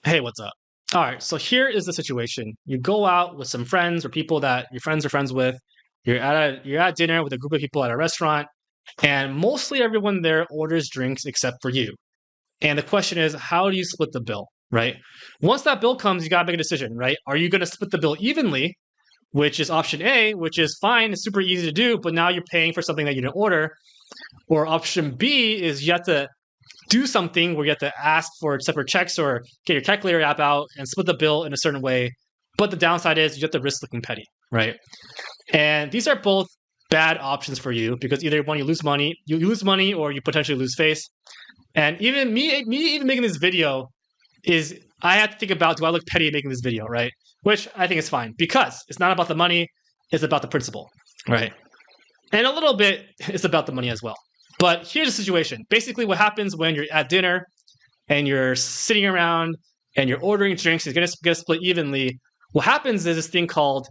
Hey, what's up? All right, so here is the situation. You go out with some friends or people that your friends are friends with. You're at dinner with a group of people at a restaurant, and mostly everyone there orders drinks except for you. And the question is, how do you split the bill, right? Once that bill comes, you gotta make a decision, right? Are you gonna split the bill evenly, which is option A, which is fine, it's super easy to do, but now you're paying for something that you didn't order, or option B is you have to do something where you have to ask for separate checks or get your calculator app out and split the bill in a certain way. But the downside is you have to risk looking petty, right? And these are both bad options for you because either one you lose money, or you potentially lose face. And even me even making this video is I have to think about, do I look petty making this video, right? Which I think is fine because it's not about the money, it's about the principle, right? And a little bit it's about the money as well. But here's the situation. Basically, what happens when you're at dinner and you're sitting around and you're ordering drinks, it's going to get split evenly. What happens is this thing called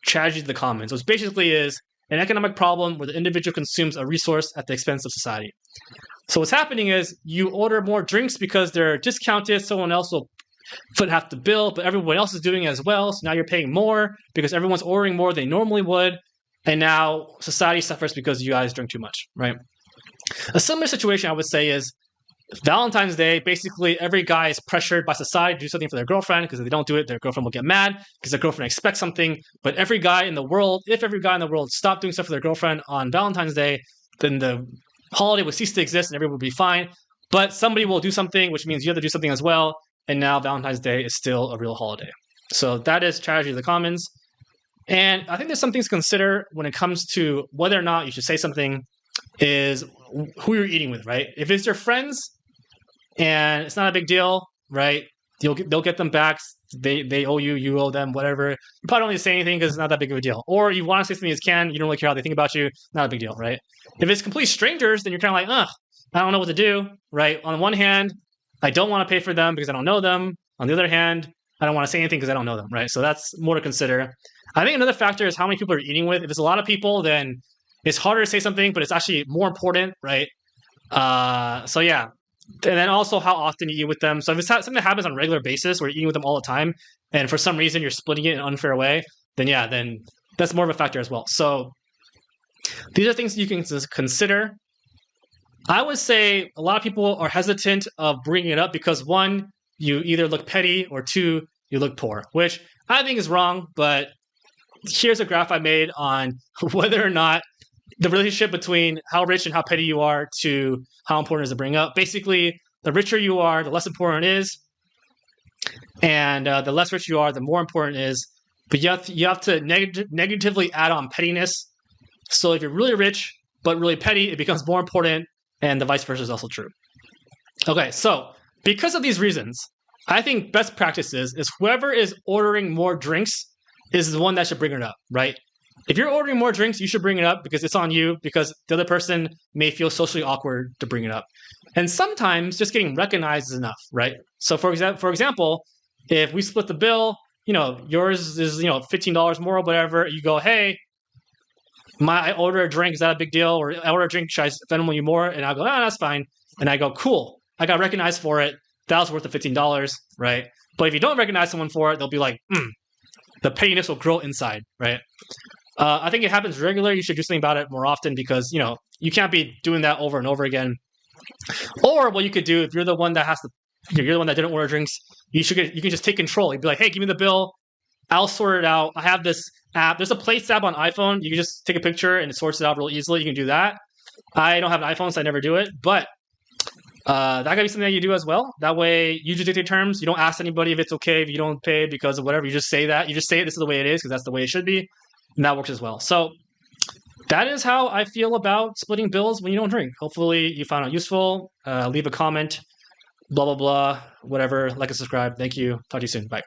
tragedy of the commons, which basically is an economic problem where the individual consumes a resource at the expense of society. So what's happening is you order more drinks because they're discounted. Someone else will foot half the bill, but everyone else is doing it as well. So now you're paying more because everyone's ordering more than they normally would. And now society suffers because you guys drink too much, right? A similar situation, I would say, is Valentine's Day. Basically, every guy is pressured by society to do something for their girlfriend because if they don't do it, their girlfriend will get mad because their girlfriend expects something. But every guy in the world, if every guy in the world stopped doing stuff for their girlfriend on Valentine's Day, then the holiday would cease to exist and everyone would be fine. But somebody will do something, which means you have to do something as well. And now Valentine's Day is still a real holiday. So that is tragedy of the commons. And I think there's some things to consider when it comes to whether or not you should say something is who you're eating with, right? If it's your friends and it's not a big deal, right? They'll get them back. They owe you, you owe them, whatever. You probably don't need to say anything because it's not that big of a deal. Or you want to say something as can, you don't really care how they think about you, not a big deal, right? If it's complete strangers, then you're kind of like, I don't know what to do, right? On one hand, I don't want to pay for them because I don't know them. On the other hand, I don't want to say anything because I don't know them, right? So that's more to consider. I think another factor is how many people you're eating with. If it's a lot of people, then it's harder to say something, but it's actually more important, right? So yeah. And then also how often you eat with them. So if it's something that happens on a regular basis where you're eating with them all the time, and for some reason you're splitting it in an unfair way, then that's more of a factor as well. So these are things you can consider. I would say a lot of people are hesitant of bringing it up because one, you either look petty, or two, you look poor, which I think is wrong. But here's a graph I made on whether or not the relationship between how rich and how petty you are to how important it is to bring up. Basically, the richer you are, the less important it is, and the less rich you are, the more important it is. But you have to negatively add on pettiness. So if you're really rich but really petty, it becomes more important, and the vice versa is also true. Okay, so because of these reasons, I think best practices is whoever is ordering more drinks is the one that should bring it up, right? If you're ordering more drinks, you should bring it up because it's on you, because the other person may feel socially awkward to bring it up. And sometimes just getting recognized is enough, right? So for example, if we split the bill, yours is, $15 more or whatever, you go, hey, I order a drink, is that a big deal? Or I order a drink, should I spend you more? And I'll go, that's fine. And I go, cool, I got recognized for it. That was worth the $15, right? But if you don't recognize someone for it, they'll be like, the pettiness will grow inside, right? I think it happens regularly. You should do something about it more often because, you can't be doing that over and over again. Or what you could do, if you're the one that you're the one that didn't order drinks, you can just take control. You'd be like, hey, give me the bill. I'll sort it out. I have this app. There's a Plates app on iPhone. You can just take a picture and it sorts it out real easily. You can do that. I don't have an iPhone, so I never do it. But that could be something that you do as well. That way, you just dictate terms. You don't ask anybody if it's okay if you don't pay because of whatever. You just say that. You just say this is the way it is because that's the way it should be. And that works as well. So that is how I feel about splitting bills when you don't drink. Hopefully you found it useful. Leave a comment, blah, blah, blah, whatever. Like and subscribe. Thank you. Talk to you soon. Bye.